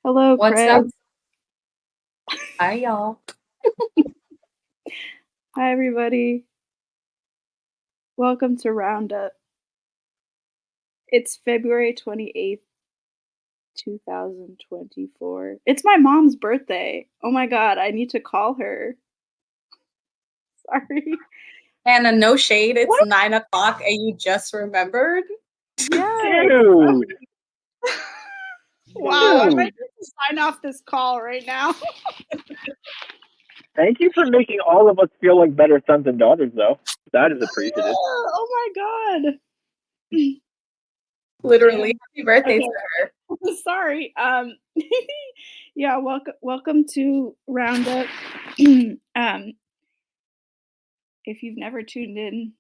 Hello, What's Craig. up? Hi, y'all. Hi, everybody. Welcome to Roundup. It's February 28th, 2024. It's my mom's birthday. Oh my god, I need to call her. Sorry. Hannah, no shade. It's What? 9 o'clock and you just remembered. Yes. Dude, Wow, I might dude, need to sign off this call right now. thank you for making all of us feel like better sons and daughters, though. That is appreciative. Oh my god. Literally, happy birthday to Okay. her. Sorry. Yeah, welcome to Roundup. If you've never tuned in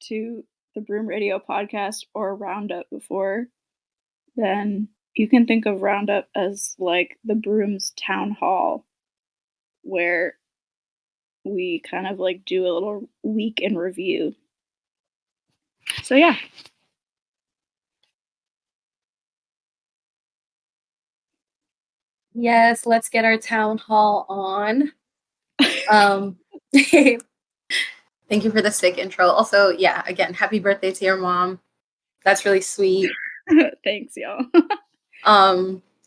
to the Broom Radio podcast or Roundup before, then you can think of Roundup as like the Broom's town hall, where we kind of like do a little week in review. So yeah. Yes, let's get our town hall on. Thank you for the sick intro. Also, yeah, again, happy birthday to your mom. That's really sweet. Thanks, y'all.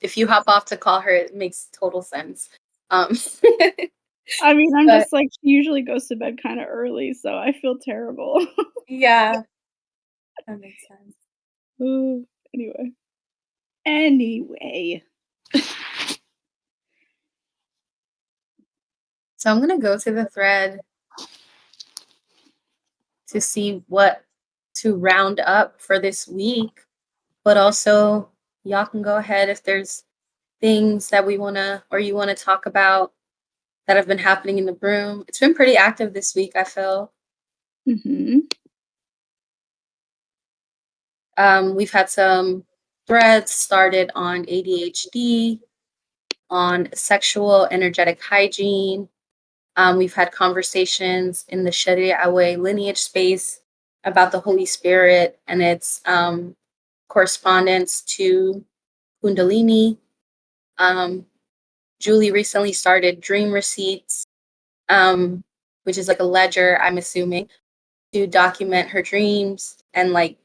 If you hop off to call her, it makes total sense. I mean, I'm But just like, she usually goes to bed kind of early, so I feel terrible. yeah, that makes sense. Anyway. So I'm gonna go to the thread to see what to round up for this week, but also y'all can go ahead if there's things that we want to or you want to talk about that have been happening in the broom. It's been pretty active this week, I feel. We've had some threads started on ADHD, on sexual energetic hygiene. We've had conversations in the Sharia Away lineage space about the Holy Spirit and its correspondence to Kundalini. Julie recently started Dream Receipts, which is like a ledger, I'm assuming, to document her dreams and like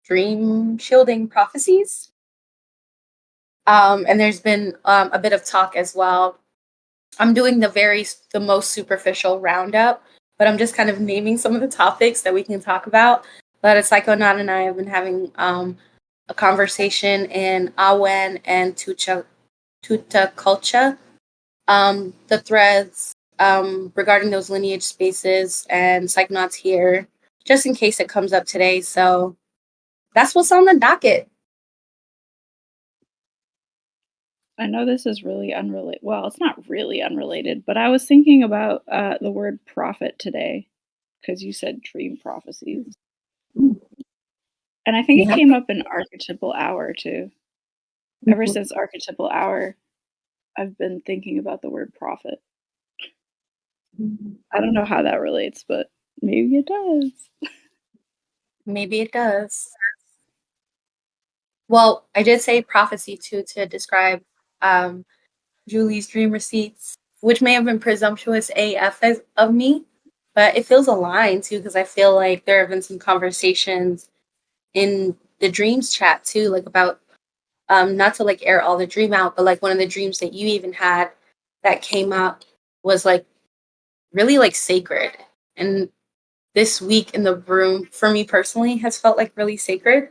dream shielding prophecies. And there's been a bit of talk as well. I'm doing the most superficial roundup, but I'm just kind of naming some of the topics that we can talk about. But Psychonaut and I have been having a conversation in Awen and Tuta Culture. The threads regarding those lineage spaces and Psychonauts here, just in case it comes up today. So that's what's on the docket. I know this is really unrelated. Well, it's not really unrelated, but I was thinking about the word prophet today because you said dream prophecies. And I think it came up in Archetypal Hour too. Ever since Archetypal Hour, I've been thinking about the word prophet. I don't know how that relates, but maybe it does. Maybe it does. Well, I did say prophecy too to describe Julie's dream receipts, which may have been presumptuous AF of me, but it feels aligned too because I feel like there have been some conversations in the dreams chat too, like about not to like air all the dream out, but like one of the dreams that you even had that came up was like really like sacred. And this week in the room for me personally has felt like really sacred.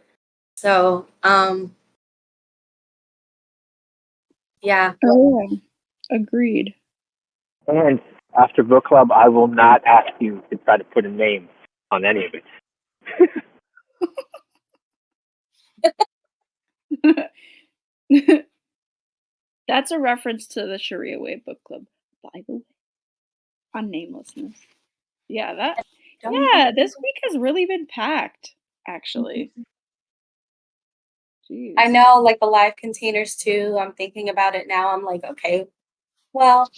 So yeah. Oh, yeah. Agreed. And after book club, I will not ask you to try to put a name on any of it. That's a reference to the Sharia Way book club, by the way, on namelessness. Yeah, this week has really been packed, actually. Jeez. I know, like the live containers too. I'm thinking about it now. I'm like, okay, well,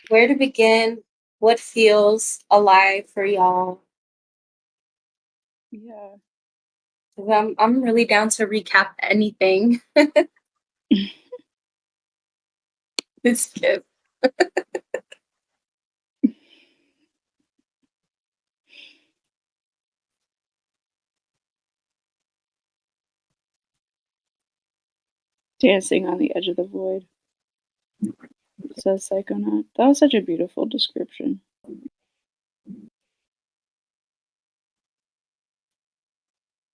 where to begin? What feels alive for y'all? Yeah. I'm really down to recap anything. This kid. Dancing on the edge of the void, says Psychonaut. That was such a beautiful description.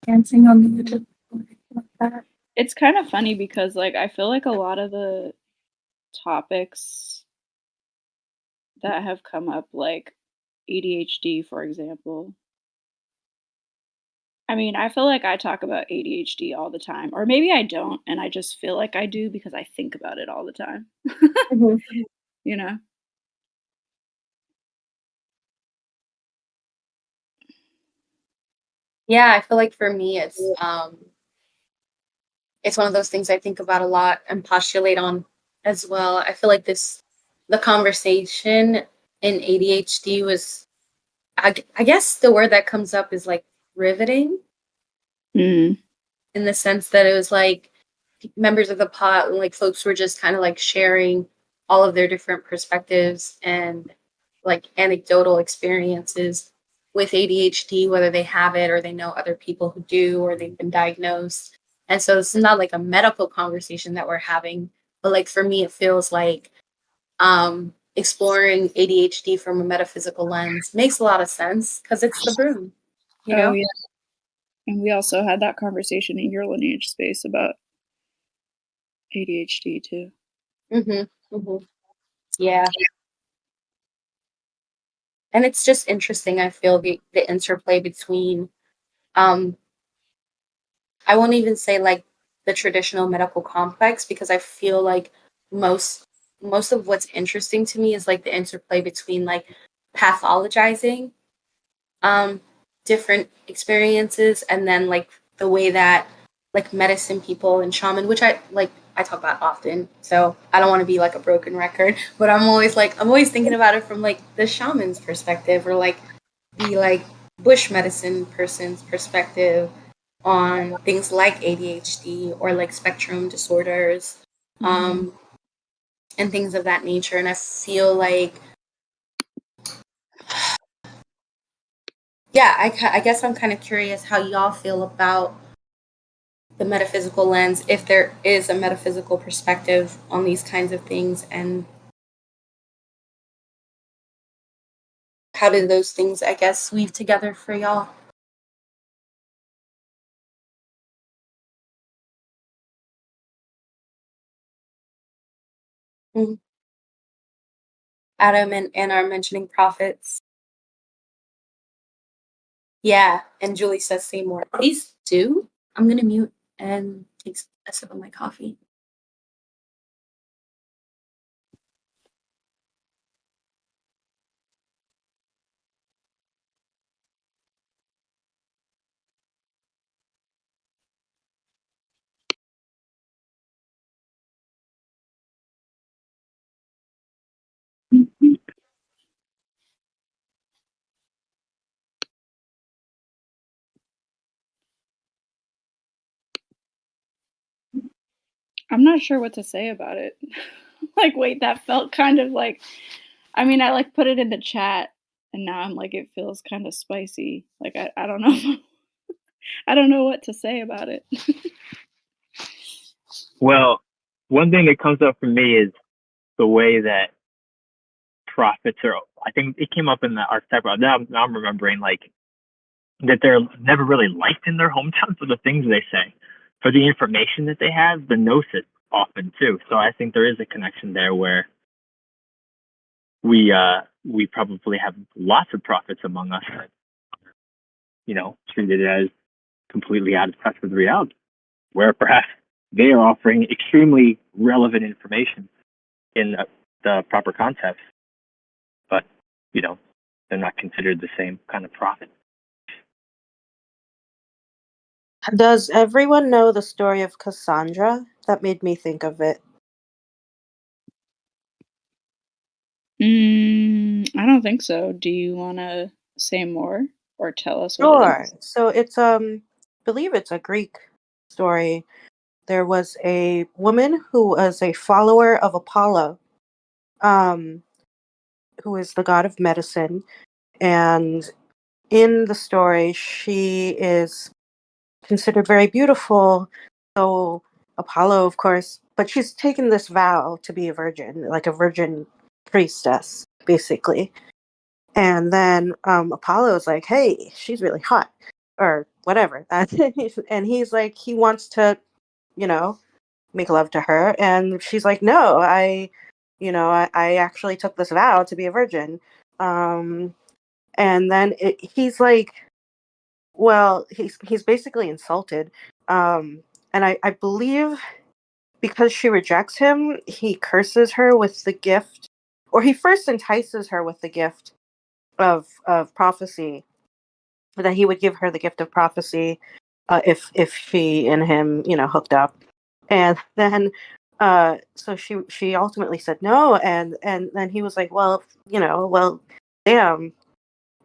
Dancing on the edge of like that. It's kind of funny because, like, I feel like a lot of the topics that have come up, like ADHD, for example. I mean, I feel like I talk about ADHD all the time, or maybe I don't, and I just feel like I do because I think about it all the time. Mhm. You know? Yeah, I feel like for me it's one of those things I think about a lot and postulate on as well. I feel like the conversation in ADHD was, I guess the word that comes up is like riveting, Mm. in the sense that it was like members of the pot, like folks were just kind of like sharing all of their different perspectives and like anecdotal experiences with ADHD, whether they have it or they know other people who do or they've been diagnosed. And so this is not like a medical conversation that we're having, but like for me, it feels like exploring ADHD from a metaphysical lens makes a lot of sense because it's the broom, you Oh, know? yeah. And we also had that conversation in your lineage space about ADHD too. Mm-hmm. Yeah. And it's just interesting, I feel the interplay between um I won't even say like the traditional medical complex because I feel like most most of what's interesting to me is like the interplay between like pathologizing um different experiences and then like the way that like medicine people and shaman, which I talk about often, so I don't want to be like a broken record, but I'm always thinking about it from like the shaman's perspective or like the like bush medicine person's perspective on things like ADHD or like spectrum disorders, Mhm. and things of that nature. And I feel like, yeah, I guess I'm kind of curious how y'all feel about the metaphysical lens, if there is a metaphysical perspective on these kinds of things, and how do those things, I guess, weave together for y'all? Mhm. Adam and are mentioning prophets. Yeah, and Julie says say more. Please do. I'm gonna mute and take a sip of my coffee. I'm not sure what to say about it. Like, wait, that felt kind of like, I mean, I like put it in the chat and now I'm like, it feels kind of spicy. Like, I don't know. I don't know what to say about it. Well, one thing that comes up for me is the way that prophets are. I think it came up in the archetype. Now I'm remembering like that they're never really liked in their hometown for the things they say, for the information that they have, the gnosis often too. So I think there is a connection there where we probably have lots of prophets among us that treated as completely out of touch with reality, where perhaps they are offering extremely relevant information in the proper context, but you know they're not considered the same kind of prophet. Does everyone know the story of Cassandra? That made me think of it. I don't think so. Do you want to say more or tell us what it Sure. is? So it's believe it's a Greek story. There was a woman who was a follower of Apollo, um, who is the god of medicine. And in the story, she is considered very beautiful. So Apollo, of course, but she's taken this vow to be a virgin, like a virgin priestess, basically. And then Apollo's like, "Hey, she's really hot," or whatever. And he's like, he wants to, you know, make love to her, and she's like, "No, I actually took this vow to be a virgin." Um, and then he's like, well, he's basically insulted, and I believe because she rejects him, he curses her with the gift, or he first entices her with the gift of prophecy, that he would give her the gift of prophecy if she and him, hooked up, and then so she ultimately said no, and then he was like, well, damn,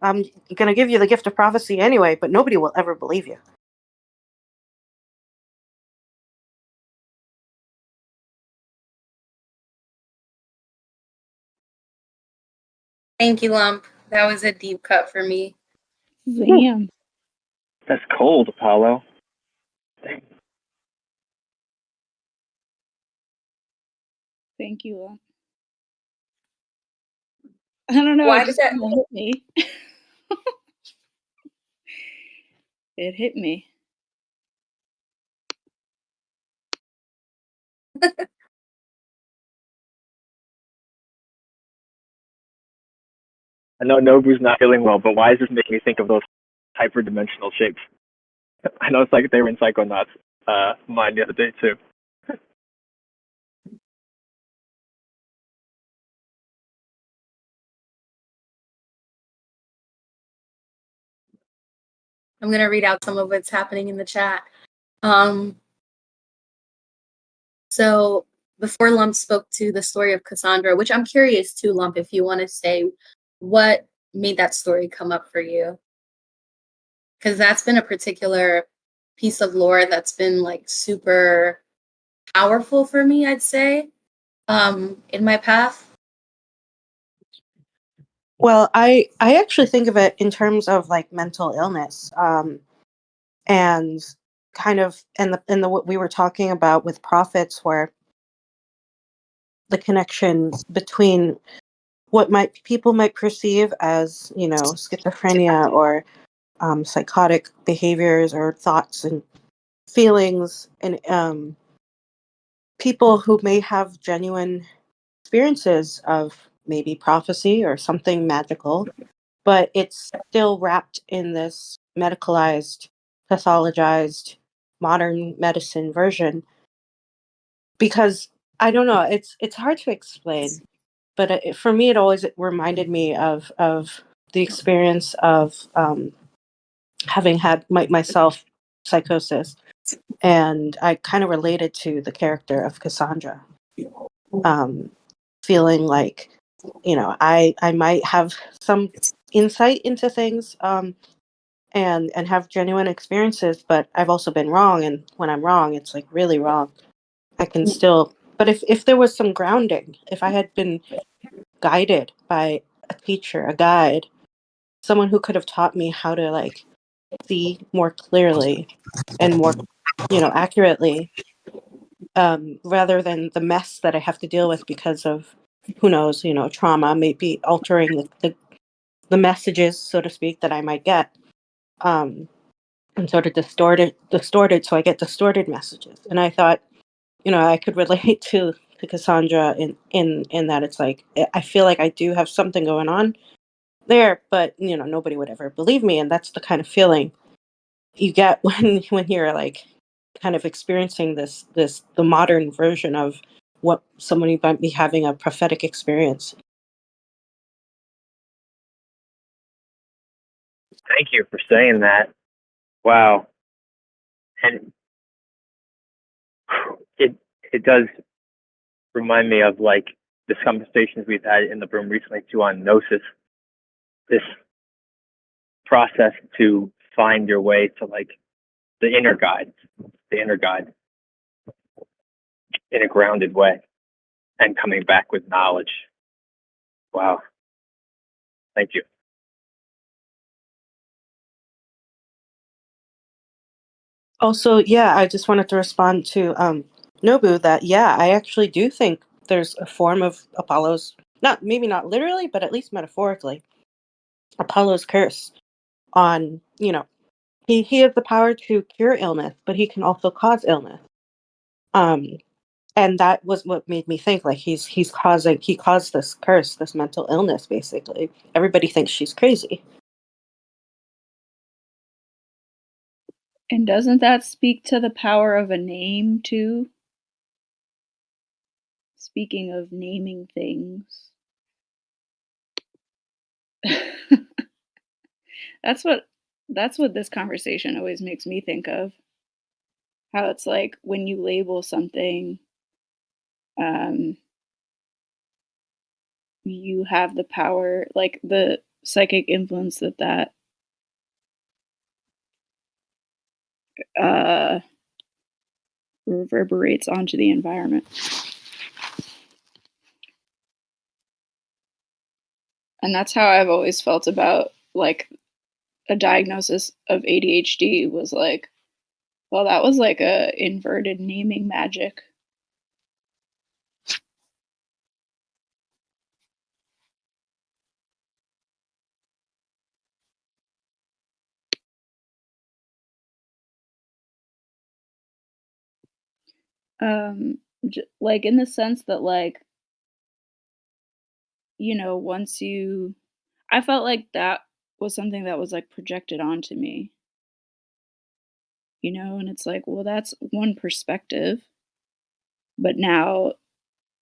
I'm gonna give you the gift of prophecy anyway, but nobody will ever believe you. Thank you, Lump. That was a deep cut for me. Damn. That's cold, Apollo. Thank you. I don't know. Why It did just that? kind of hit me. It hit me. I know Nobu's not feeling well, but why is this making me think of those hyperdimensional shapes? I know it's like they were in Psychonauts mind the other day too. I'm gonna read out some of what's happening in the chat. Um, so before Lump spoke to the story of Cassandra, which I'm curious too, Lump, if you want to say what made that story come up for you, because that's been a particular piece of lore that's been like super powerful for me, I'd say, in my path. Well, I actually think of it in terms of like mental illness, and kind of in the what we were talking about with prophets, where the connection between what might people might perceive as, schizophrenia or psychotic behaviors or thoughts and feelings, and people who may have genuine experiences of maybe prophecy or something magical, but it's still wrapped in this medicalized, pathologized, modern medicine version. Because I don't know, it's hard to explain, but for me, it always reminded me of the experience of having had myself psychosis, and I kind of related to the character of Cassandra, um, feeling like, I might have some insight into things, and have genuine experiences, but I've also been wrong, and when I'm wrong, it's like really wrong. I can still, but if there was some grounding, if I had been guided by a teacher, a guide, someone who could have taught me how to like see more clearly and more, accurately, rather than the mess that I have to deal with because of, who knows, trauma may be altering the messages, so to speak, that I might get, and sort of distorted, so I get distorted messages. And I thought, I could relate to Cassandra in that it's like, I feel like I do have something going on there, but nobody would ever believe me, and that's the kind of feeling you get when you're like kind of experiencing this the modern version of what somebody might be having a prophetic experience. Thank you for saying that. Wow, and it it does remind me of like the conversations we've had in the room recently too on gnosis. This process to find your way to like the inner guide, the inner guide in a grounded way, and coming back with knowledge Wow. Thank you. Also, yeah, I just wanted to respond to Nobu that, yeah, I actually do think there's a form of Apollo's, maybe not literally, but at least metaphorically, Apollo's curse on, he has the power to cure illness, but he can also cause illness. And that was what made me think, like, he caused this curse, this mental illness, basically. Everybody thinks she's crazy. And doesn't that speak to the power of a name too? Speaking of naming things. That's what this conversation always makes me think of. How it's like when you label something, you have the power, like the psychic influence that reverberates onto the environment. And that's how I've always felt about like a diagnosis of ADHD was like, well, that was like a inverted naming magic. Like in the sense that like, once I felt like that was something that was like projected onto me, and it's like, well, that's one perspective, but now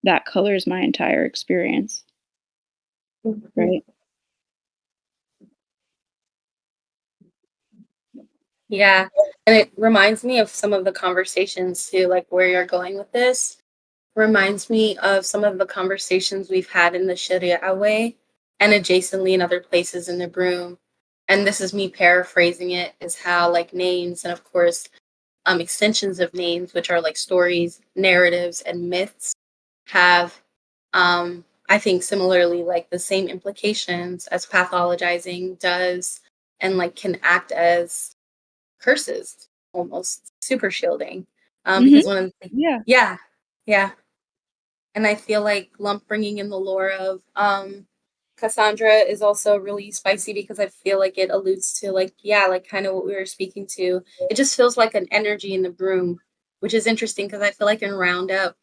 that colors my entire experience, right? Yeah. And it reminds me of some of the conversations too, like where you're going with this. Reminds me of some of the conversations we've had in the Sharia way and adjacently in other places in the broom. And this is me paraphrasing it, is how like names and of course extensions of names, which are like stories, narratives, and myths, have I think similarly like the same implications as pathologizing does, and like can act as curses, almost super shielding. Mhm. Because one of the Yeah. yeah. And I feel like lump bringing in the lore of Cassandra is also really spicy because I feel like it alludes to like, yeah, like kind of what we were speaking to. It just feels like an energy in the broom, which is interesting because I feel like in Roundup,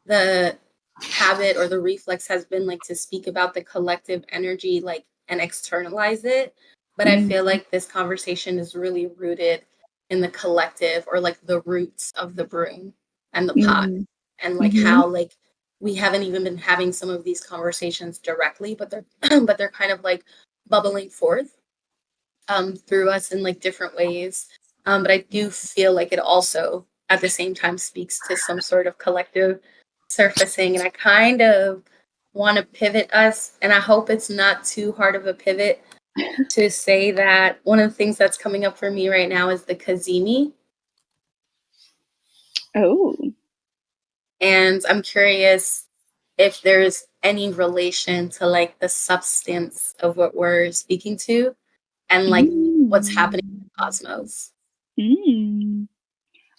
the habit or the reflex has been like to speak about the collective energy, like, and externalize it. But I feel Mm. like this conversation is really rooted in the collective or like the roots of the broom and the pot, Mm. and like Mhm. how like we haven't even been having some of these conversations directly, but they're but they're kind of like bubbling forth through us in like different ways. But I do feel like it also at the same time speaks to some sort of collective surfacing. And I kind of want to pivot us, and I hope it's not too hard of a pivot to say that one of the things that's coming up for me right now is the cazimi. Oh. And I'm curious if there's any relation to like the substance of what we're speaking to and like what's happening in the cosmos. Mm.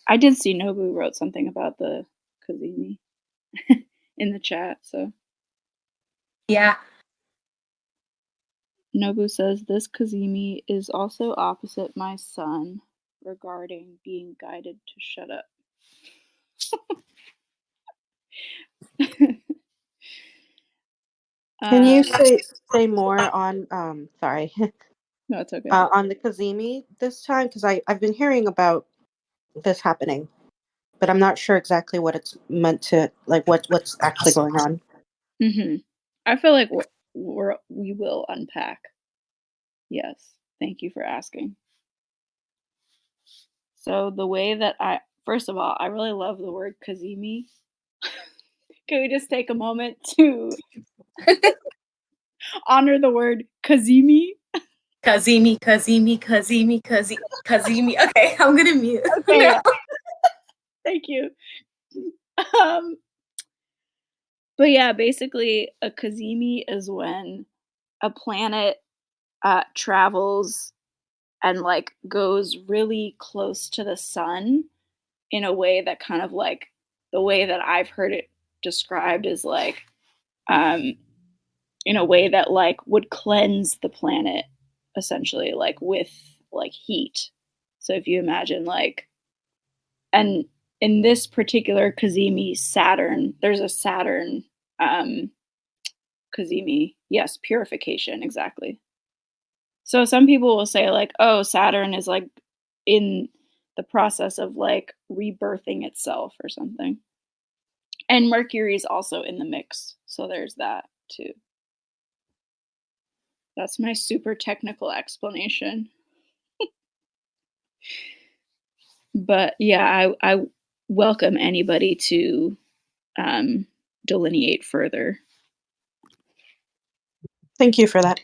I did see Nobu wrote something about the cazimi in the chat. So Yeah. Nobu says this cazimi is also opposite my sun regarding being guided to shut up. Can you say more on sorry No, it's okay. on the cazimi this time? Because I've been hearing about this happening, but I'm not sure exactly what it's meant to, like, what's actually going on. I feel like we will unpack. Yes, thank you for asking. So the way that first of all, I really love the word cazimi. Can we just take a moment to honor the word cazimi? Cazimi, Cazimi, Cazimi, Cazimi. Okay, I'm gonna mute. Okay, thank you. Um, But yeah, basically, a cazimi is when a planet travels and like goes really close to the sun in a way that kind of like the way that I've heard it described is like um, in a way that like would cleanse the planet essentially like with like heat. So if you imagine like and in this particular cazimi Saturn, there's a Saturn um cazimi. Yes, purification, exactly. So some people will say like, "Oh, Saturn is like in the process of like rebirthing itself or something." And Mercury is also in the mix. So there's that too. That's my super technical explanation. But yeah, I welcome anybody to um, delineate further. Thank you for that.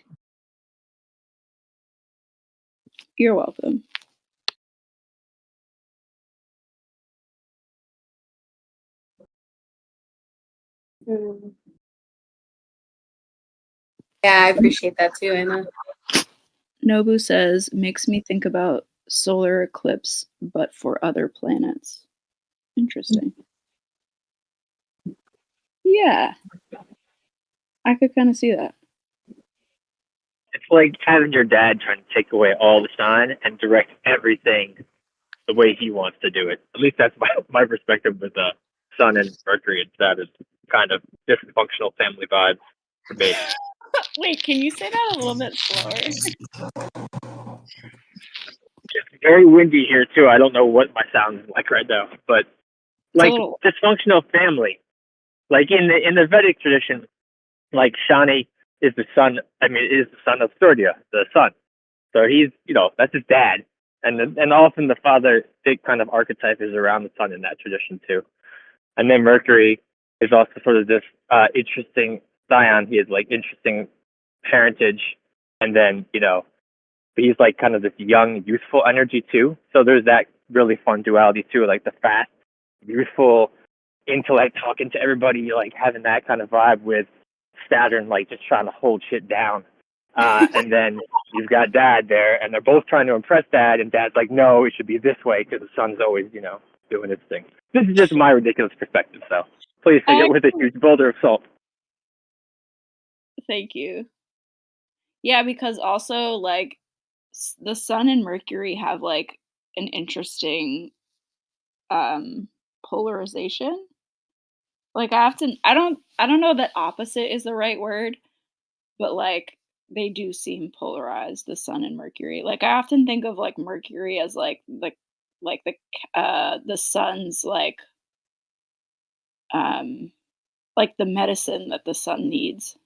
You're welcome. Mm. Yeah, I appreciate that too, Anna. Nobu says, makes me think about solar eclipse, but for other planets. Interesting. Yeah, I could kind of see that. It's like having your dad trying to take away all the sun and direct everything the way he wants to do it. At least that's my perspective with the sun and Mercury and Saturn. Kind of dysfunctional family vibes for me. Wait, can you say that a little bit slower? It's very windy here too. I don't know what my sound is like right now, but like dysfunctional family. Like in the Vedic tradition, like Shani is the son. I mean, is the son of Surya, the sun. So he's, that's his dad, and often the father big kind of archetype is around the sun in that tradition too. And then Mercury is also sort of this interesting scion. He has like interesting parentage, and then he's like kind of this young, youthful energy too. So there's that really fun duality too, like the fast, youthful intellect talking to everybody, like having that kind of vibe with Saturn, like just trying to hold shit down. And then you've got Dad there, and they're both trying to impress Dad, and Dad's like, no, it should be this way because the sun's always, doing its thing. This is just my ridiculous perspective, so please take it with a huge boulder of salt. Thank you. Yeah, because also like the sun and Mercury have like an interesting polarization. Like I don't know that opposite is the right word, but like they do seem polarized, the sun and Mercury. Like I often think of like Mercury as like the sun's um like the medicine that the sun needs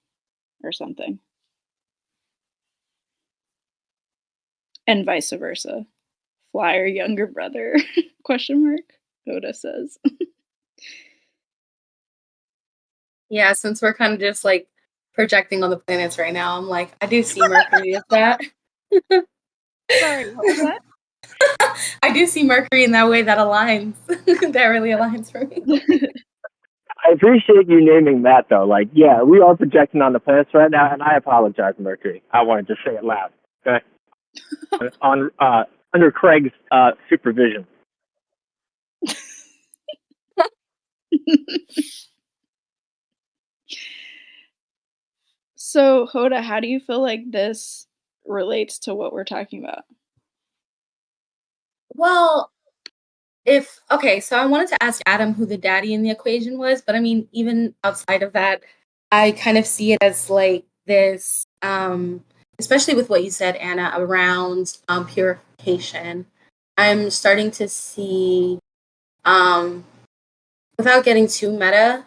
or something. And vice versa. Flyer younger brother question mark Oda says. Yeah, since we're kind of just like projecting on the planets right now, I'm like, I do see Mercury as that. Sorry, what was that? I do see Mercury in that way that aligns. That really aligns for me. I appreciate you naming that though. Like, yeah, we are projecting on the planets right now, and I apologize, Mercury. I wanted to say it loud. Okay. On under Craig's supervision. So, Hoda, how do you feel like this relates to what we're talking about? Well, so I wanted to ask Adam who the daddy in the equation was, but I mean, even outside of that, I kind of see it as like this, especially with what you said, Anna, around purification. I'm starting to see, um, without getting too meta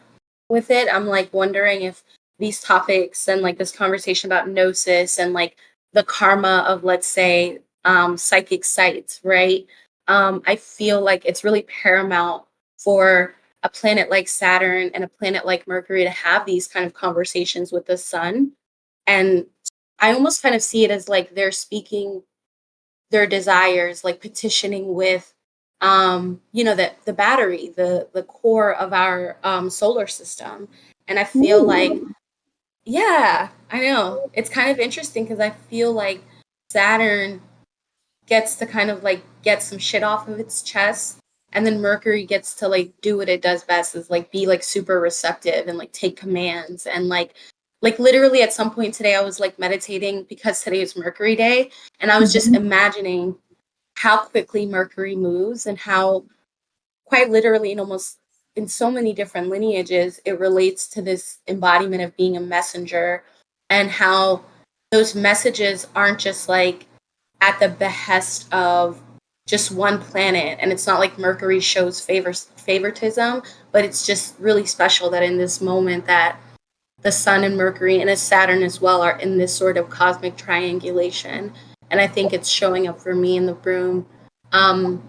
with it, I'm like wondering if these topics and like this conversation about gnosis and like the karma of, let's say, psychic sites, right? I feel like it's really paramount for a planet like Saturn and a planet like Mercury to have these kind of conversations with the sun. And I almost kind of see it as like they're speaking their desires, like petitioning with the battery, the core of our solar system. And I feel like, Ooh. yeah, I know. It's kind of interesting because I feel like Saturn gets to kind of like get some shit off of its chest, and then Mercury gets to like do what it does best, is like be like super receptive and like take commands. And like literally at some point today I was like meditating because today is Mercury day, and I was just imagining how quickly Mercury moves and how quite literally and almost in so many different lineages it relates to this embodiment of being a messenger, and how those messages aren't just like at the behest of just one planet. And it's not like Mercury shows favoritism, but it's just really special that in this moment that the sun and Mercury and Saturn as well are in this sort of cosmic triangulation. And I think it's showing up for me in the room, um,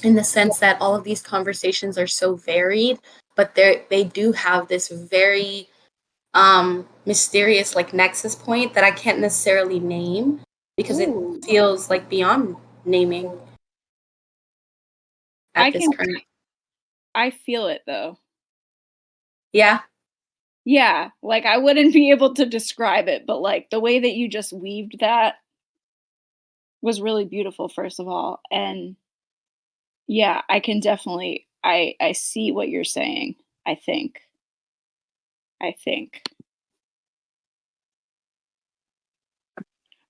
in the sense that all of these conversations are so varied, but they do have this very mysterious like nexus point that I can't necessarily name because it Ooh. feels like beyond naming I at this can current. I feel it though. Yeah. Yeah, like I wouldn't be able to describe it, but like the way that you just weaved that was really beautiful, first of all. And yeah, I can definitely I see what you're saying, I think. I think.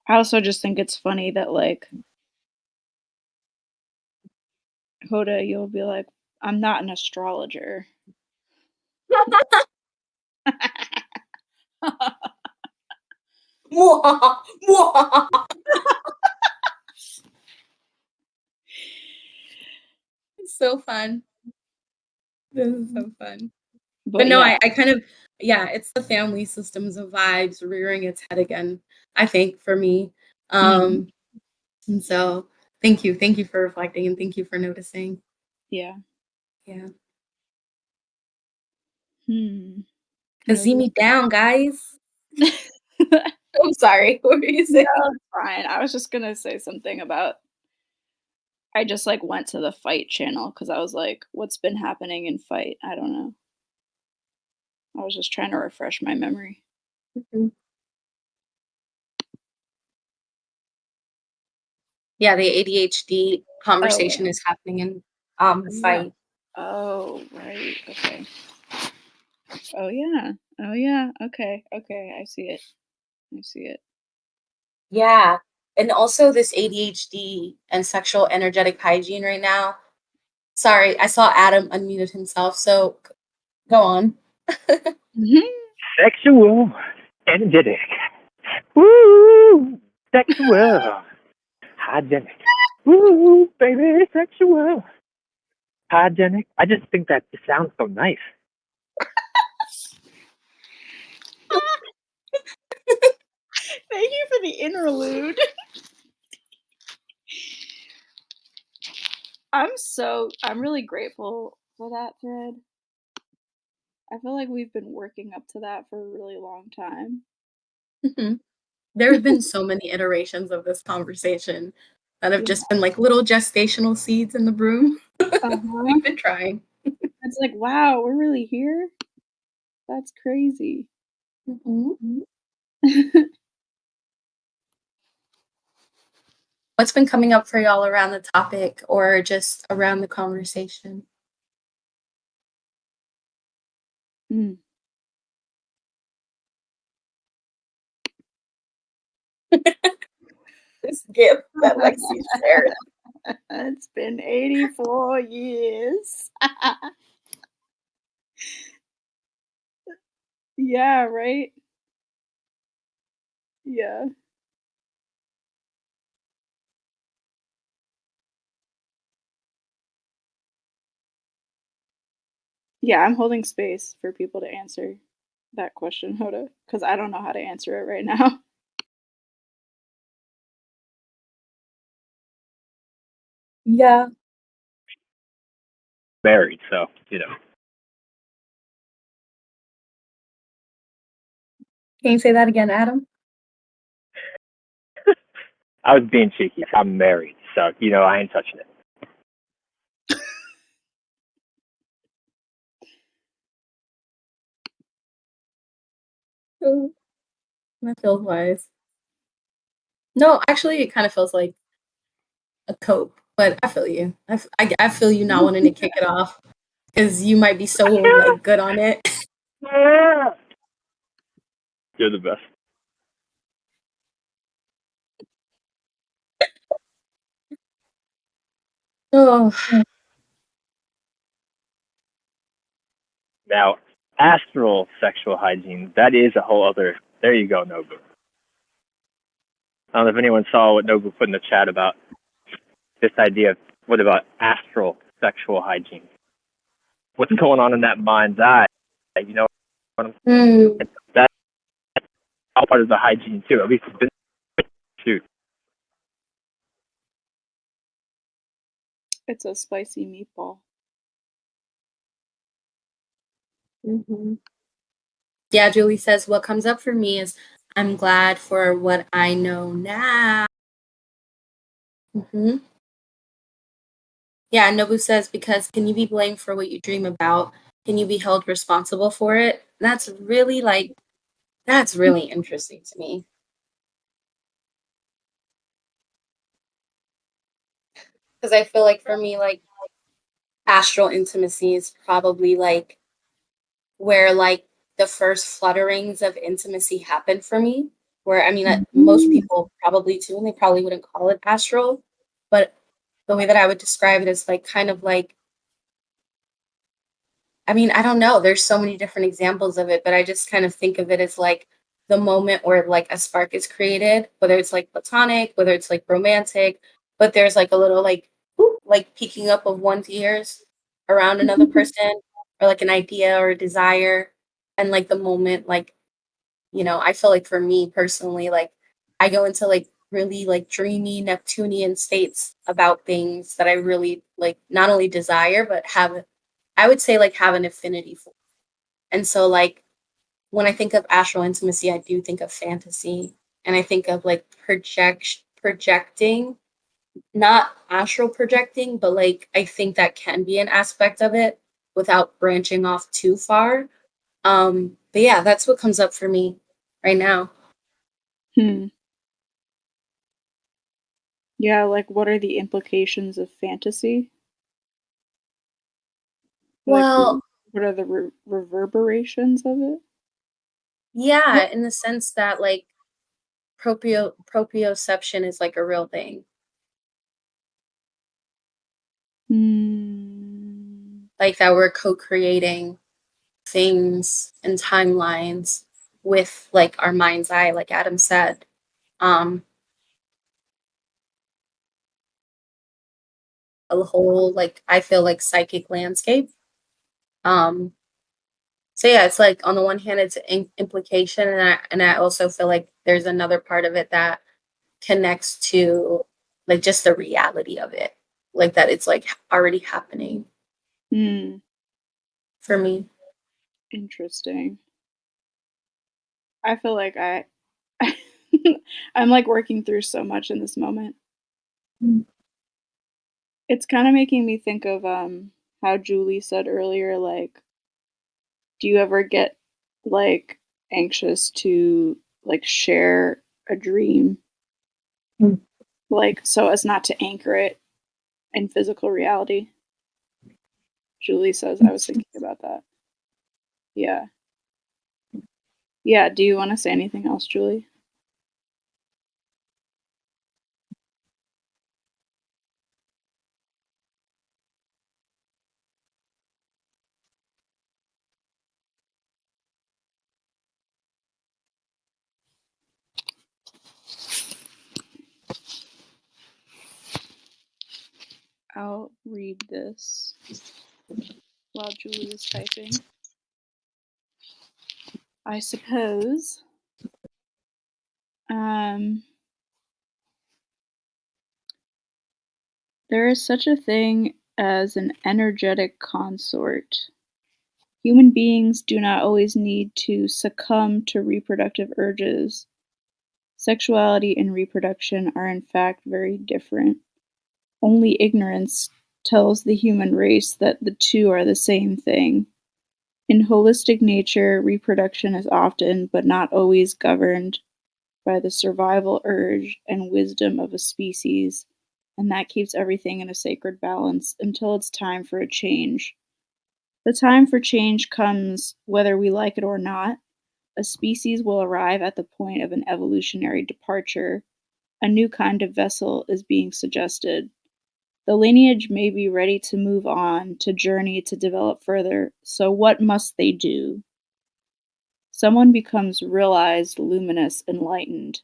I also just think it's funny that like Hoda, you'll be like, I'm not an astrologer. It's so fun. This is so fun. But But no, yeah. I kind of, yeah, it's the family systems of vibes rearing its head again, I think, for me. Mm, And so thank you. Thank you for reflecting and thank you for noticing. yeah. Yeah. Hmm. No, Cazimi down, guys. I'm sorry. What were you saying? it's fine. I was just gonna say something about I just like went to the fight channel because I was like, what's been happening in fight? I don't know. I was just trying to refresh my memory. Mhm. Yeah, the ADHD Oh, conversation is happening in the yeah. fight. Oh, right. Okay. Oh yeah. Oh yeah. Okay. Okay. I see it. I see it. Yeah. And also this ADHD and sexual energetic hygiene right now. Sorry, I saw Adam unmuted himself, so go on. Mhm. Sexual, energetic. Woo! Sexual, hygienic. Woo, baby, sexual, hygienic. I just think that it sounds so nice. Thank you for the interlude. I'm really grateful for that thread. I feel like we've been working up to that for a really long time. Mhm. There have been so many iterations of this conversation that have Yeah. just been like little gestational seeds in the broom. Uh-huh. We've been trying. It's like, wow, we're really here? That's crazy. Mhm. Mhm. What's been coming up for y'all around the topic or just around the conversation? Mm. This gift that Lexi shared. It's been 84 years. Yeah, right? Yeah. Yeah, I'm holding space for people to answer that question, Hoda, because I don't know how to answer it right now. Yeah. Married, so you know. Can you say that again, Adam? I was being cheeky. I'm married, so you know I ain't touching it. That feels wise. No, actually, it kind of feels like a cope, but I feel you. I feel you not wanting to kick it off because you might be so like good on it. You're the best. Oh, Now, astral sexual hygiene, that is a whole other. There you go, Nobu. I don't know if anyone saw what Nobu put in the chat about this idea of what about astral sexual hygiene? What's going on in that mind's eye? You know, that's all part of the hygiene too. At least shoot. It's a spicy meatball. Yeah, Julie says, what comes up for me is I'm glad for what I know now. Yeah, Nobu says, because can you be blamed for what you dream about? Can you be held responsible for it? That's really interesting to me. Because I feel like for me, like astral intimacy is probably like where like the first flutterings of intimacy happen for me. Where I mean, most people probably do, and they probably wouldn't call it astral, but the way that I would describe it is like kind of like, I mean, I don't know. There's so many different examples of it, but I just kind of think of it as like the moment where like a spark is created, whether it's like platonic, whether it's like romantic, but there's like a little like whoop, like peeking up of one's ears around another person, or like an idea or a desire, and like the moment like, I feel like for me personally, like I go into like really like dreamy Neptunian states about things that I really like not only desire but have, I would say, like have an affinity for. And so like when I think of astral intimacy, I do think of fantasy, and I think of like projecting, not astral projecting, but like I think that can be an aspect of it without branching off too far. But yeah, that's what comes up for me right now. Yeah, like what are the implications of fantasy? Like, Well, what are the reverberations of it? yeah, in the sense that like proprioception is like a real thing. Like that we're co-creating things and timelines with like our mind's eye, like Adam said. A whole like I feel like psychic landscape. So yeah, it's like on the one hand it's an implication, and I also feel like there's another part of it that connects to like just the reality of it, like that it's like already happening for me. Interesting. I feel like I'm like working through so much in this moment. It's kind of making me think of how Julie said earlier, like, do you ever get like anxious to like share a dream, like so as not to anchor it in physical reality? Julie says I was thinking about that. Yeah. Yeah, do you want to say anything else, Julie? I'll read this while Julie is typing. I suppose there is such a thing as an energetic consort. Human beings do not always need to succumb to reproductive urges. Sexuality and reproduction are in fact very different. Only ignorance tells the human race that the two are the same thing. In holistic nature, reproduction is often, but not always, governed by the survival urge and wisdom of a species, and that keeps everything in a sacred balance until it's time for a change. The time for change comes whether we like it or not. A species will arrive at the point of an evolutionary departure. A new kind of vessel is being suggested. The lineage may be ready to move on, to journey, to develop further. So, what must they do? Someone becomes realized, luminous, enlightened.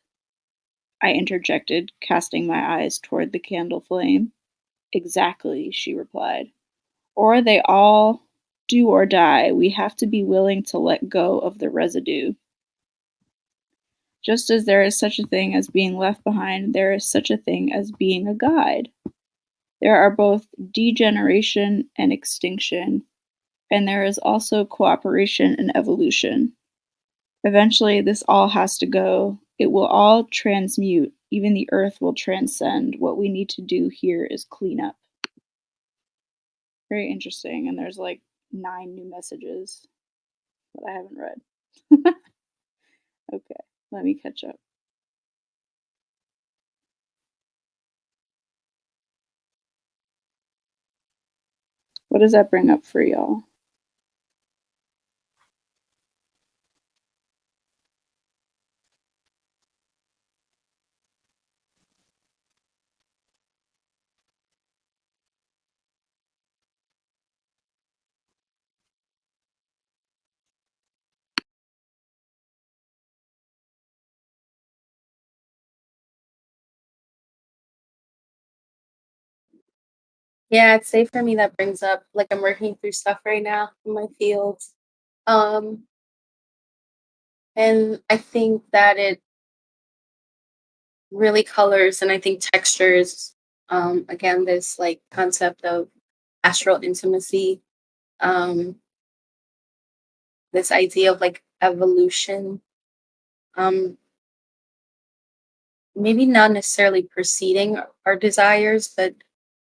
I interjected, casting my eyes toward the candle flame. Exactly, she replied. Or they all do or die. We have to be willing to let go of the residue. Just as there is such a thing as being left behind, there is such a thing as being a guide. There are both degeneration and extinction, and there is also cooperation and evolution. Eventually, this all has to go. It will all transmute. Even the earth will transcend. What we need to do here is clean up. Very interesting. And there's like 9 new messages that I haven't read. Okay, let me catch up. What does that bring up for y'all? Yeah, I'd say for me that brings up like I'm working through stuff right now in my field. Um, and I think that it really colors and I think textures again this like concept of astral intimacy, um, this idea of like evolution, um, maybe not necessarily preceding our desires, but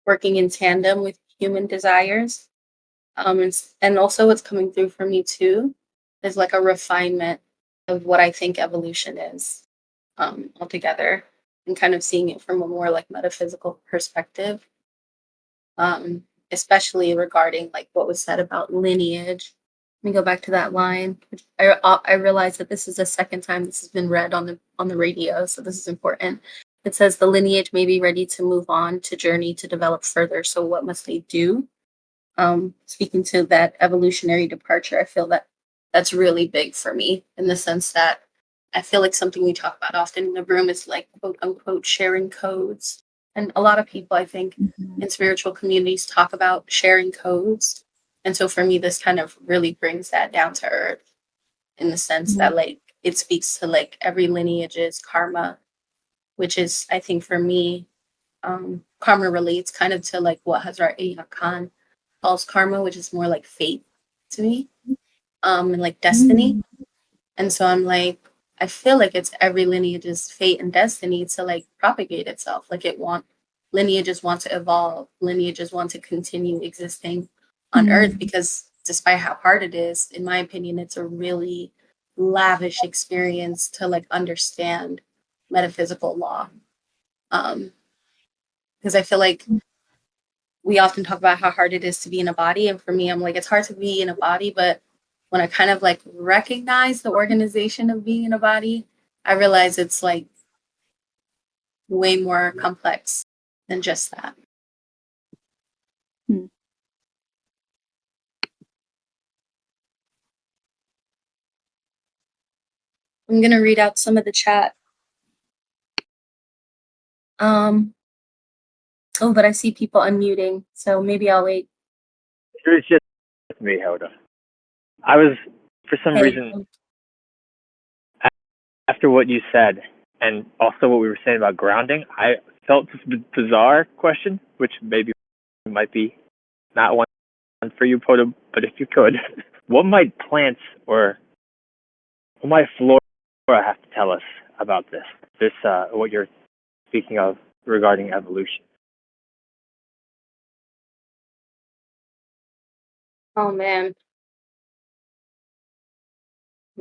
working in tandem with human desires. And also what's coming through for me too is like a refinement of what I think evolution is altogether, and kind of seeing it from a more like metaphysical perspective, um, especially regarding like what was said about lineage. Let me go back to that line. Which I realize that this is the second time this has been read on the radio, so this is important. It says the lineage may be ready to move on, to journey, to develop further. So what must they do? Speaking to that evolutionary departure, I feel that that's really big for me in the sense that I feel like something we talk about often in the room is like quote unquote sharing codes. And a lot of people, I think, Mhm. in spiritual communities talk about sharing codes. And so for me, this kind of really brings that down to earth in the sense Mhm. that like it speaks to like every lineage's karma, which is, I think, for me, karma relates kind of to like what Hazrat Khan calls karma, which is more like fate to me, and like destiny. And so I'm like, I feel like it's every lineage's fate and destiny to like propagate itself. Like lineages want to evolve, lineages want to continue existing on Earth Mhm. because despite how hard it is, in my opinion, it's a really lavish experience to like understand metaphysical law. Because I feel like we often talk about how hard it is to be in a body. And for me, I'm like, it's hard to be in a body, but when I kind of like recognize the organization of being in a body, I realize it's like way more complex than just that. Hmm. I'm gonna read out some of the chat. Um, oh, but I see people unmuting, so maybe I'll wait. It was just me, Hoda. I was, for some Hey, reason, after what you said, and also what we were saying about grounding, I felt this bizarre question, which maybe might be not one for you, Poto, but if you could, what might plants or what might flora have to tell us about this? What you're speaking of regarding evolution. oh man,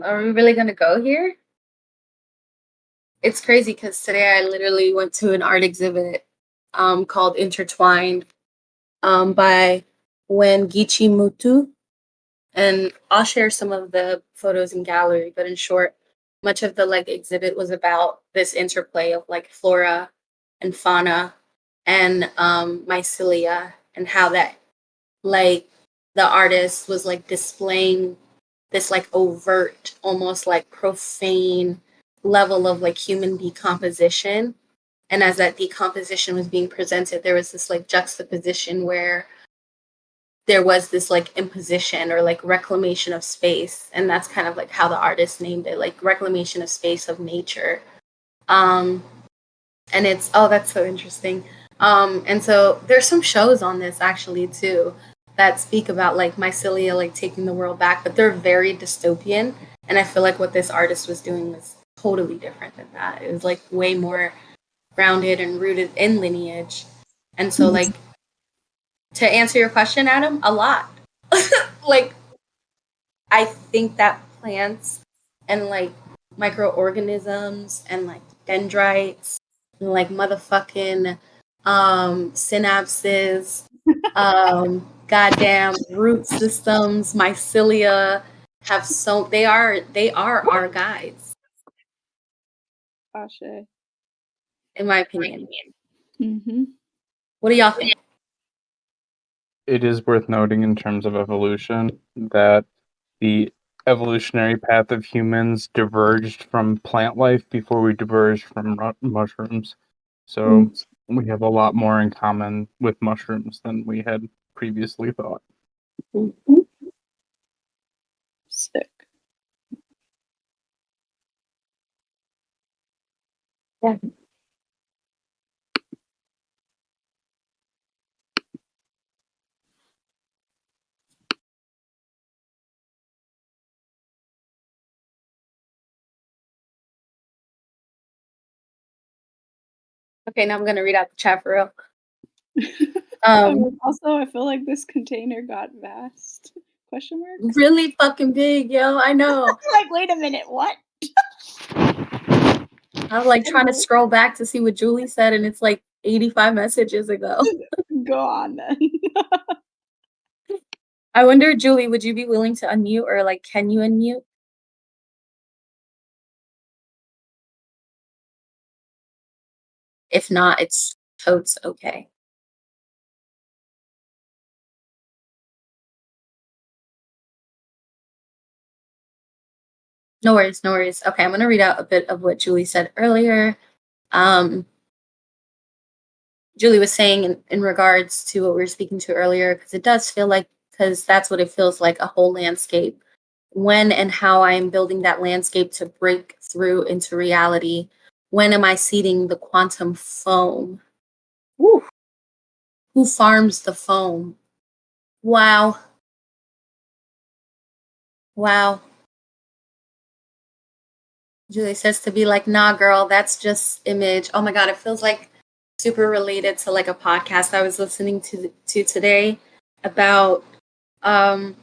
Are we really gonna go here? It's crazy because today I literally went to an art exhibit called Intertwined by Wen Gichi Mutu. And I'll share some of the photos in gallery, but in short, much of the like exhibit was about this interplay of like flora and fauna and mycelia and how that like the artist was like displaying this like overt, almost like profane level of like human decomposition. And as that decomposition was being presented, there was this like juxtaposition where there was this like imposition or like reclamation of space. And that's kind of like how the artist named it, like reclamation of space of nature. Um, and it's, oh, that's so interesting. And so there's some shows on this actually too that speak about like mycelia like taking the world back, but they're very dystopian. And I feel like what this artist was doing was totally different than that. It was like way more grounded and rooted in lineage. And so like to answer your question, Adam, a lot. Like I think that plants and like microorganisms and like dendrites and like motherfucking synapses, goddamn root systems, mycelia have so they are our guides, Ashe. in my opinion. Mm-hmm. What do y'all think? It is worth noting in terms of evolution that the evolutionary path of humans diverged from plant life before we diverged from mushrooms. So we have a lot more in common with mushrooms than we had previously thought. Sick. Yeah. Okay, now I'm gonna read out the chat for real. Also, I feel like this container got vast. Question mark? Really fucking big, yo. I know. Like, wait a minute, what? I was like trying to scroll back to see what Julie said, and it's like 85 messages ago. Go on then. I wonder, Julie, would you be willing to unmute or like can you unmute? If not, it's totes okay. No worries, no worries. Okay, I'm gonna read out a bit of what Julie said earlier. Julie was saying in regards to what we were speaking to earlier, because it does feel like, because that's what it feels like, a whole landscape. When and how I am building that landscape to break through into reality. When am I seeding the quantum foam? Woo. Who farms the foam? Wow. Wow. Julie says to be like, nah, girl, that's just image. Oh my God, it feels like super related to like a podcast I was listening to today about I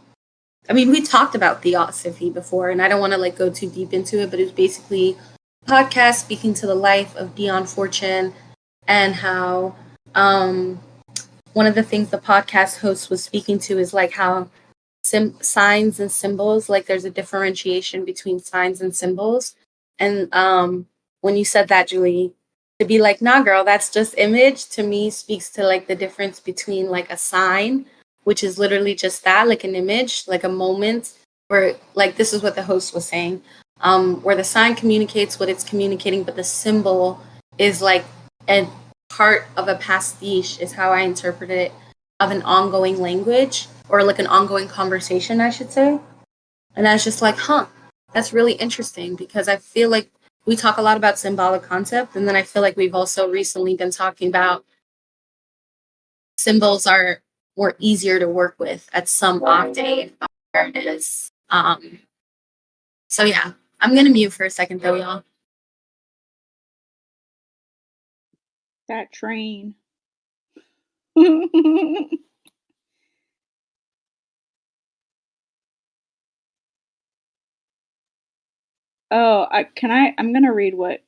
mean, we talked about theosophy before, and I don't want to like go too deep into it, but it was basically a podcast speaking to the life of Dion Fortune and how one of the things the podcast host was speaking to is like how signs and symbols, like there's a differentiation between signs and symbols. And when you said that, Julie, to be like, nah, girl, that's just image, to me speaks to like the difference between like a sign, which is literally just that, like an image, like a moment where like this is what the host was saying, where the sign communicates what it's communicating, but the symbol is like a part of a pastiche, is how I interpret it, of an ongoing language or like an ongoing conversation, I should say. And I was just like, huh, that's really interesting, because I feel like we talk a lot about symbolic concept, and then I feel like we've also recently been talking about symbols are more easier to work with at some octave awareness. So yeah, I'm gonna mute for a second though, y'all. That train. Oh, I'm gonna read what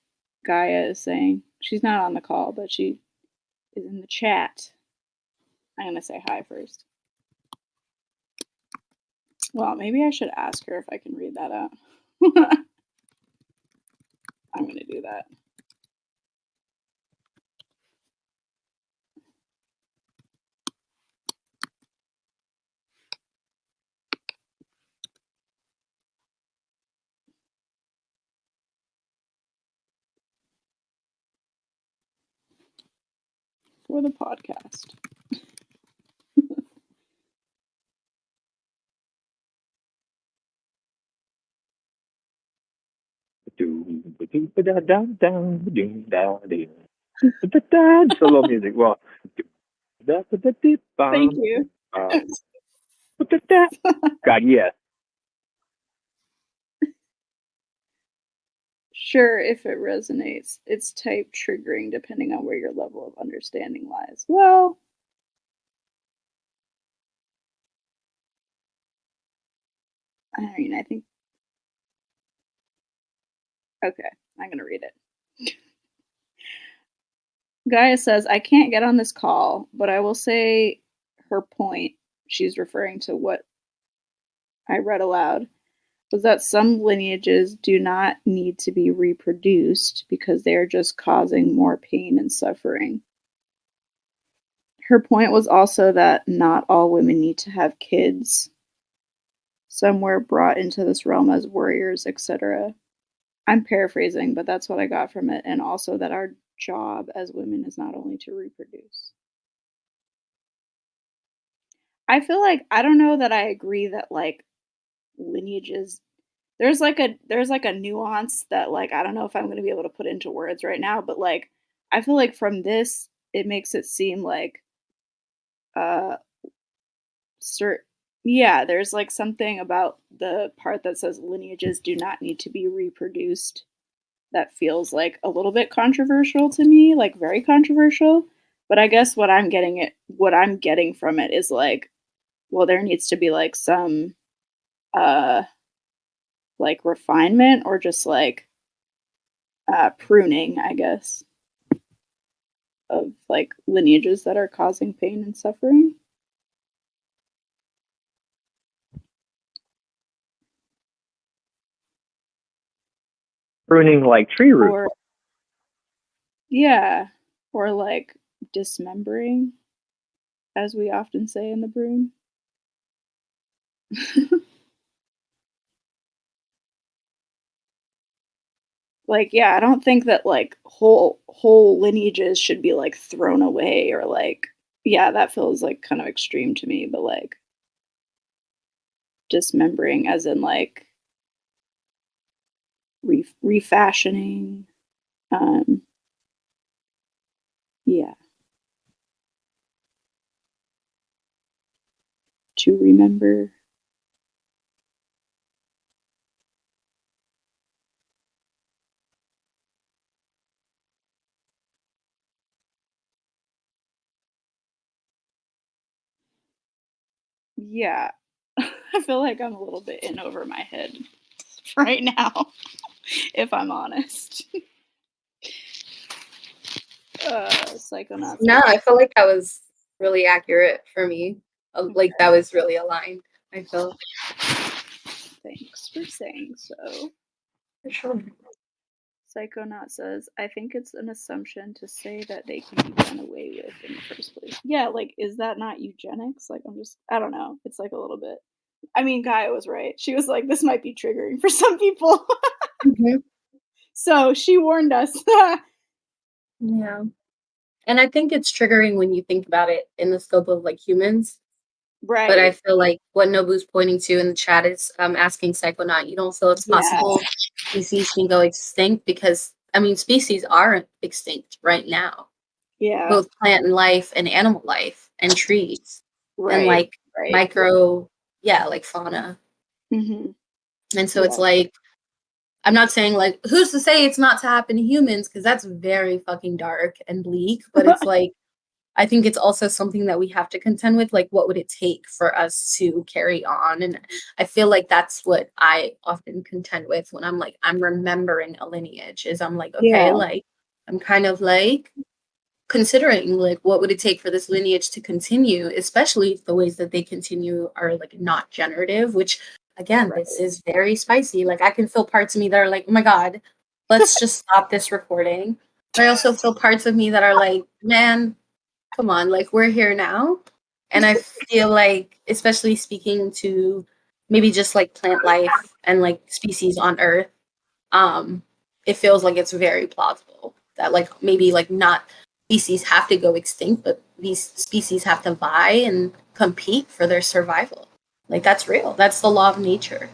Gaia is saying. She's not on the call, but she is in the chat. I'm gonna say hi first. Well, maybe I should ask her if I can read that out. I'm gonna do that. For the podcast. Solo music. Well, Thank you. God, yes. Sure, if it resonates. It's type triggering depending on where your level of understanding lies. Well, I mean, I think. Okay, I'm gonna read it. Gaia says, I can't get on this call, but I will say her point. She's referring to what I read aloud. Was that some lineages do not need to be reproduced because they are just causing more pain and suffering. Her point was also that not all women need to have kids. Some were brought into this realm as warriors, etc. I'm paraphrasing, but that's what I got from it. And also that our job as women is not only to reproduce. I feel like I don't know that I agree that like lineages there's like a nuance that like I don't know if I'm going to be able to put into words right now, but like I feel like from this it makes it seem like uh cert yeah, there's like something about the part that says lineages do not need to be reproduced that feels like a little bit controversial to me, like very controversial. But I guess what I'm getting from it is like, well, there needs to be like some uh like refinement or just like pruning, I guess, of like lineages that are causing pain and suffering. Pruning like tree roots. Or yeah, or like dismembering, as we often say in the broom. Like, yeah, I don't think that like whole lineages should be like thrown away or like yeah, that feels like kind of extreme to me, but like dismembering as in like refashioning. Um yeah, to remember. Yeah. I feel like I'm a little bit in over my head right now, if I'm honest. Psychonauts. No, I feel like that was really accurate for me. Like that was really aligned. I feel. Thanks for saying so. For sure. Psychonaut says, I think it's an assumption to say that they can be done away with in the first place. Yeah, like, is that not eugenics? Like, I don't know. It's like a little bit. I mean, Gaia was right. She was like, this might be triggering for some people. Mm-hmm. So she warned us. Yeah. And I think it's triggering when you think about it in the scope of like humans. Right. But I feel like what Nobu's pointing to in the chat is asking Psychonaut, you don't feel it's possible species can go extinct? Because, I mean, species are extinct right now. Yeah. Both plant and life and animal life and trees. Right. And like micro, like fauna. Mm-hmm. And so it's like, I'm not saying like, who's to say it's not to happen to humans? Because that's very fucking dark and bleak. But it's like, I think it's also something that we have to contend with. Like, what would it take for us to carry on? And I feel like that's what I often contend with when I'm like, I'm remembering a lineage, is I'm like, okay, Yeah. like, I'm kind of like considering like what would it take for this lineage to continue, especially if the ways that they continue are like not generative, which again, this is very spicy. Like, I can feel parts of me that are like, oh my God, let's just stop this recording. But I also feel parts of me that are like, man, come on, like, we're here now. And I feel like, especially speaking to maybe just like plant life and like species on Earth, it feels like it's very plausible that like maybe like not species have to go extinct, but these species have to vie and compete for their survival. Like, that's real. That's the law of nature.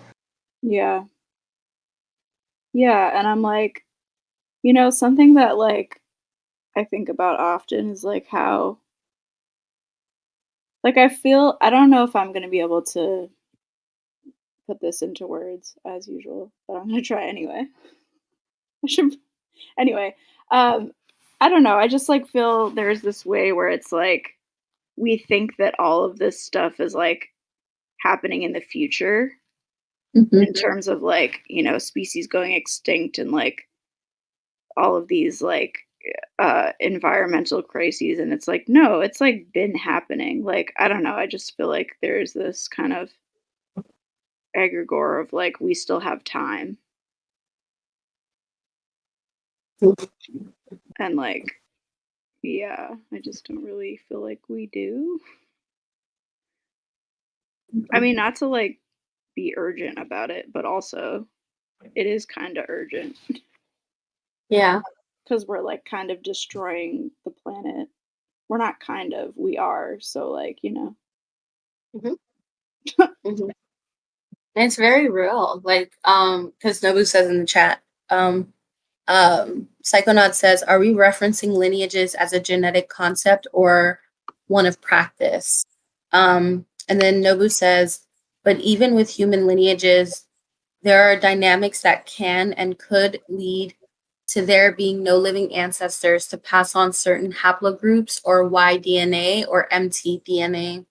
Yeah. Yeah, and I'm like, something that like I think about often is like how like I don't know if I'm going to be able to put this into words as usual, but I'm going to try anyway. I should anyway. Um I don't know. I just like feel there's this way where it's like we think that all of this stuff is like happening in the future Mm-hmm. in terms of like, species going extinct and like all of these like environmental crises, and it's like no, it's like been happening. Like I don't know, I just feel like there's this kind of egregore of like we still have time, and like yeah, I just don't really feel like we do. I mean, not to like be urgent about it, but also it is kind of urgent Yeah. because we're like kind of destroying the planet. We're not kind of, we are. So like, Mm-hmm. Mm-hmm. And it's very real. Like, because Nobu says in the chat, Psychonaut says, are we referencing lineages as a genetic concept or one of practice? And then Nobu says, but even with human lineages, there are dynamics that can and could lead to there being no living ancestors to pass on certain haplogroups or Y-DNA or mtDNA.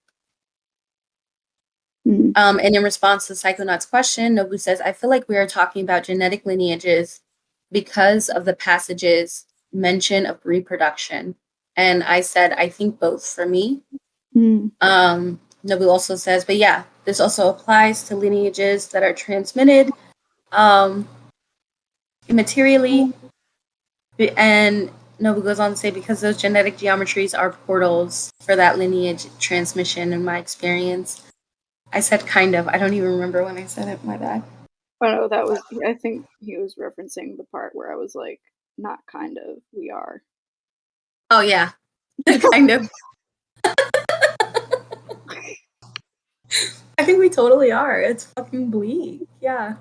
And in response to Psychonaut's question, Nobu says, I feel like we are talking about genetic lineages because of the passage's mention of reproduction. And I said, I think both for me. Nobu also says, but yeah, this also applies to lineages that are transmitted immaterially. And Nobu goes on to say, because those genetic geometries are portals for that lineage transmission in my experience. I said kind of. I don't even remember when I said it. My bad. Oh no, that was, I think he was referencing the part where I was like, not kind of, we are. Oh yeah, kind of. I think we totally are. It's fucking bleak. Yeah.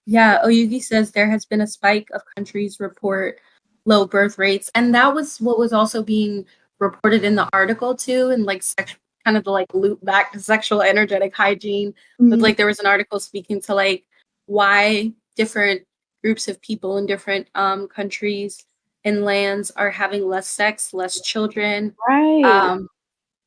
Yeah, Oyugi says there has been a spike of countries report low birth rates, and that was what was also being reported in the article too, and like kind of the like loop back to sexual energetic hygiene. But like there was an article speaking to like why different groups of people in different countries and lands are having less sex, less children. Right.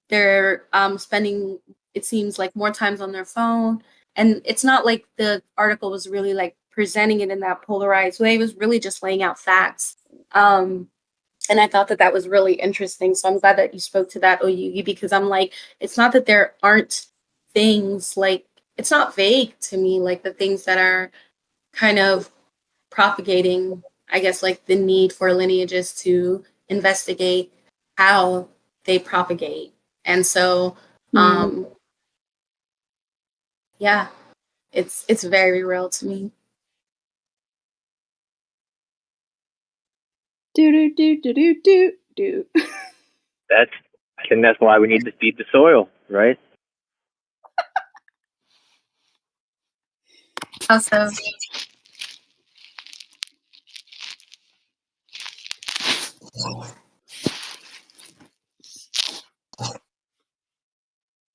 They're spending, it seems like, more times on their phone. And it's not like the article was really like presenting it in that polarized way. It was really just laying out facts. And I thought that that was really interesting. So I'm glad that you spoke to that, Oyugi, because I'm like, it's not that there aren't things, like, it's not vague to me, like the things that are kind of propagating, I guess, like the need for lineages to investigate how they propagate. And so, yeah, it's very real to me. Do. I think that's why we need to feed the soil, right? Also,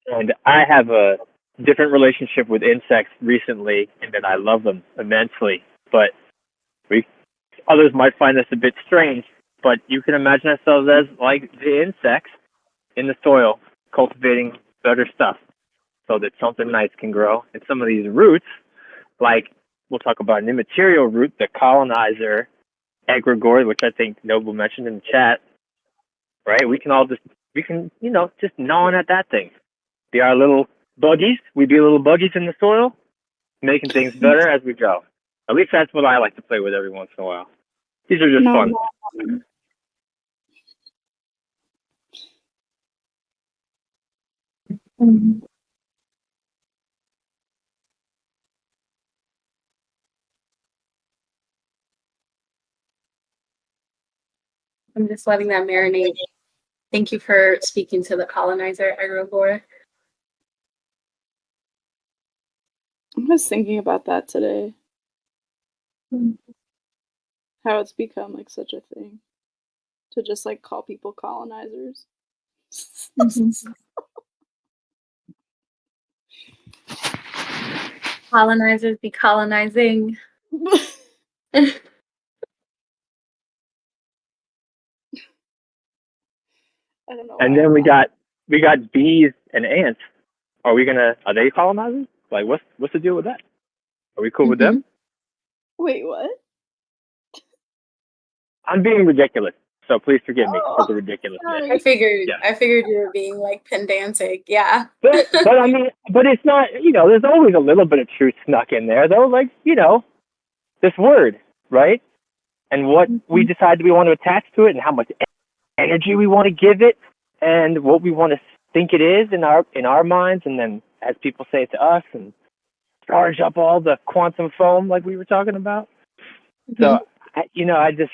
And I have a different relationship with insects recently, in that I love them immensely. But others might find this a bit strange. but you can imagine ourselves as like the insects in the soil, cultivating better stuff so that something nice can grow. And some of these roots, like we'll talk about an immaterial root, the colonizer, egregore, which I think Noble mentioned in the chat, right? We can, just gnawing at that thing. Be our little buggies. We be little buggies in the soil, making things better as we go. At least that's what I like to play with every once in a while. These are just fun. I'm just letting that marinate. Thank you for speaking to the colonizer, egregore. I was thinking about that today. How it's become like such a thing to just like call people colonizers. Colonizers be colonizing. I don't know. And then we got bees and ants. Are they colonizers? Like what's the deal with that? Are we cool with them? Wait, what? I'm being ridiculous, so please forgive me for the ridiculousness. I figured you were being like pedantic, yeah. But I mean, but it's not. There's always a little bit of truth snuck in there, though. Like this word, right? And what we decide we want to attach to it, and how much energy we want to give it, and what we want to think it is in our minds, and then as people say it to us, and charge up all the quantum foam like we were talking about. So I just,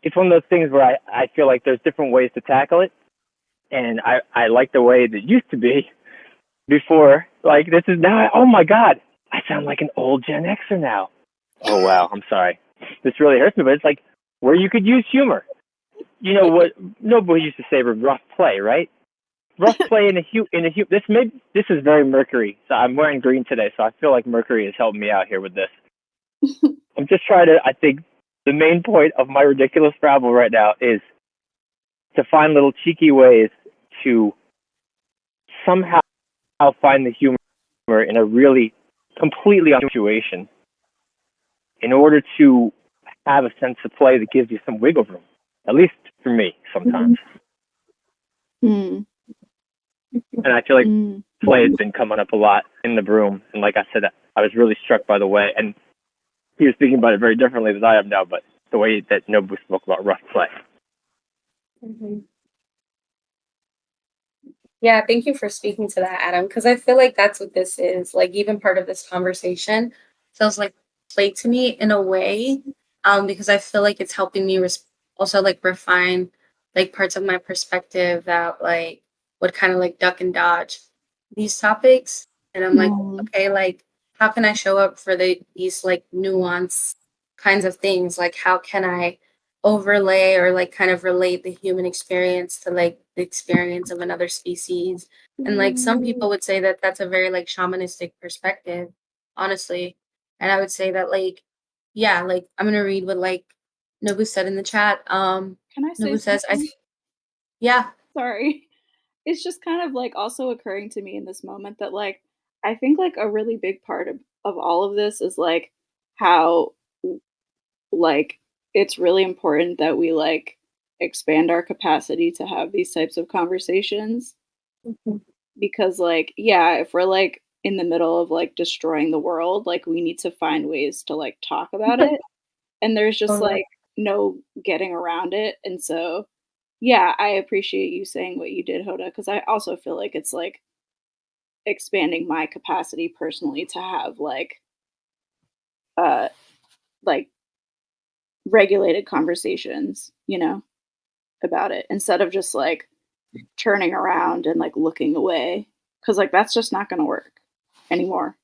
it's one of those things where I feel like there's different ways to tackle it, and I like the way that used to be before. Like this is now. Oh my God, I sound like an old Gen Xer now. Oh wow, I'm sorry. This really hurts me, but it's like where you could use humor. You know what? Nobody used to say rough play, right? Rough play in a this is very Mercury. So I'm wearing green today, so I feel like Mercury is helping me out here with this. I'm just trying to. I think the main point of my ridiculous travel right now is to find little cheeky ways to somehow find the humor in a really completely situation in order to have a sense of play that gives you some wiggle room. At least for me, sometimes. And I feel like play has been coming up a lot in the broom. And like I said, I was really struck by the way, and he was speaking about it very differently than I am now, but the way that Nobu spoke about rough play. Yeah, thank you for speaking to that, Adam, because I feel like that's what this is. Like, even part of this conversation feels like play to me in a way, because I feel like it's helping me also like refine like parts of my perspective that like would kind of like duck and dodge these topics. And I'm like, okay, like how can I show up for these like nuance kinds of things? Like how can I overlay or like kind of relate the human experience to like the experience of another species? And like some people would say that that's a very like shamanistic perspective, honestly. And I would say that like, yeah, like I'm gonna read what like Nobu said in the chat. Can I say Nobu says, something? Yeah. Sorry. It's just kind of like also occurring to me in this moment that like I think like a really big part of all of this is like how like it's really important that we like expand our capacity to have these types of conversations. Because like yeah, if we're like in the middle of like destroying the world, like we need to find ways to like talk about it, and there's just like no getting around it. And so yeah, I appreciate you saying what you did, Hoda, because I also feel like it's like expanding my capacity personally to have like like regulated conversations, about it instead of just like turning around and like looking away, because like that's just not going to work anymore.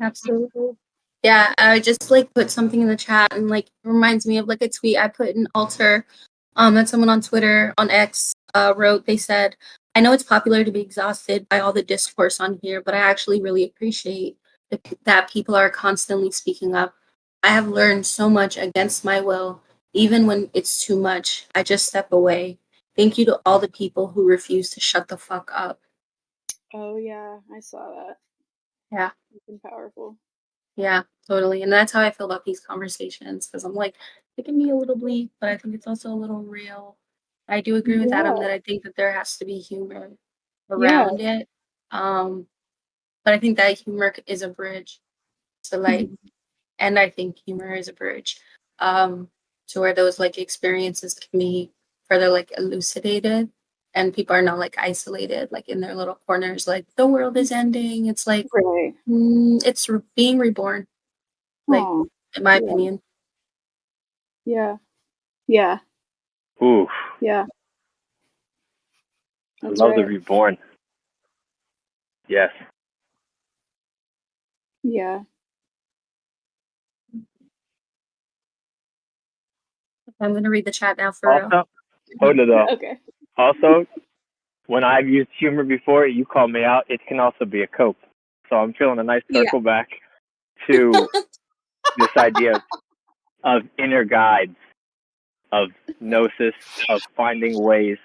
Absolutely. Yeah, I just like put something in the chat and like reminds me of like a tweet I put in Alter that someone on Twitter on X wrote. They said, I know it's popular to be exhausted by all the discourse on here, but I actually really appreciate that people are constantly speaking up I have learned so much against my will. Even when it's too much, I just step away. Thank you to all the people who refuse to shut the fuck up. Oh yeah, I saw that. Yeah. It's been powerful. Yeah, totally. And that's how I feel about these conversations because I'm like, it can be a little bleak, but I think it's also a little real. I do agree with Adam that I think that there has to be humor Yeah. around it. But I think that humor is a bridge to like, and I think humor is a bridge to where those like experiences can be further like elucidated and people are not like isolated, like in their little corners, like the world is ending. It's like, Right. it's being reborn, like Oh. in my Yeah. opinion. Yeah. Yeah. Ooh, Yeah. I That's love the right. reborn. Yes. Yeah. I'm gonna read the chat now for real. Also, hold it though. Okay. Also, when I've used humor before, you call me out. It can also be a cope. So I'm feeling a nice Yeah. circle back to this idea of inner guides, of gnosis, of finding ways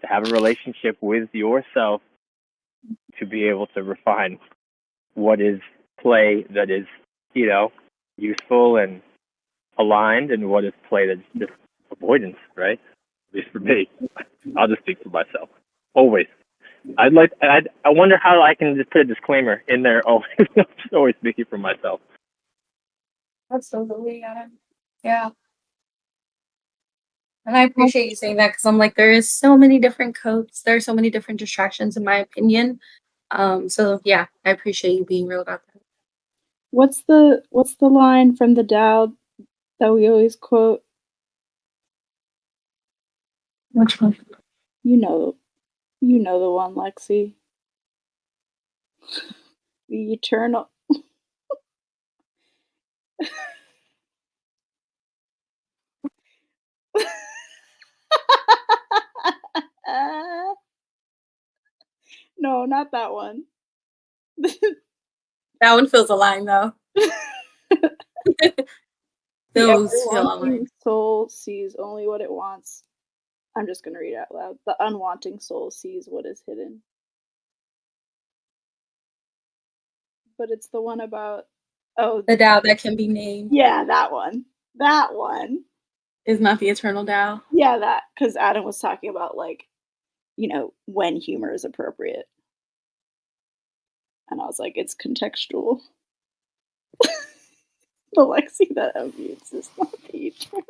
to have a relationship with yourself to be able to refine what is play that is, useful and aligned, and what is play that's just avoidance, right? At least for me. I'll just speak for myself. Always. I wonder how I can just put a disclaimer in there. Always, I'm just always speaking for myself. Absolutely, Adam. Yeah. And I appreciate you saying that because I'm like, there is so many different codes. There are so many different distractions, in my opinion. So yeah, I appreciate you being real about that. What's the line from the Tao that we always quote? Which one? You know the one, Lexi. The eternal. No, not that one. That one feels aligned though. The Those feel ever-wanting aligned. soul sees only what it wants. I'm just gonna read it out loud. The unwanting soul sees what is hidden. But it's the one about The Tao that can be named yeah, that one. That one. is not the eternal Tao. Yeah, that because Adam was talking about like, when humor is appropriate. And I was like, it's contextual. The Lexi that unmutes is not the eternal.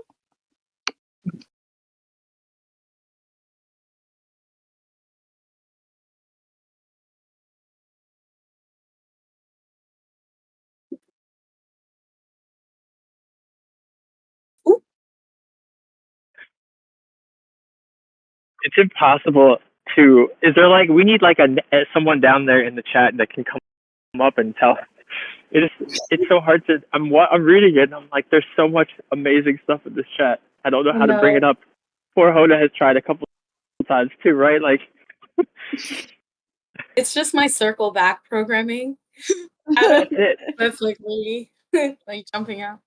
Ooh. It's impossible to. Is there like we need like someone down there in the chat that can come up and tell. It's so hard to. I'm reading it and I'm like, there's so much amazing stuff in this chat. I don't know how to bring it up. Poor Hoda has tried a couple times too, right? Like, it's just my circle back programming. that's it. That's like really like jumping out.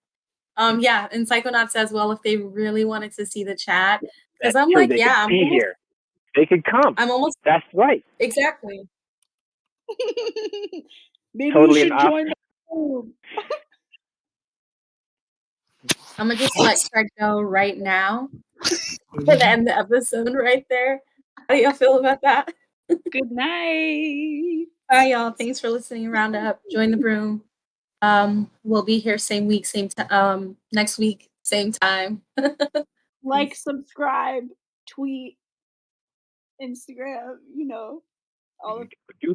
Yeah, and Psychonaut says, well, if they really wanted to see the chat, because That's I'm true. like, They yeah, could be here. They could come. I'm almost That's right. exactly. Maybe Totally you an should option. join the room. I'm gonna just let Craig go right now and end the episode right there. How do y'all feel about that? Good night. Bye, y'all. Thanks for listening. Roundup. Join the broom. We'll be here same week, same time. Next week, same time. Like, subscribe, tweet, Instagram, all the Do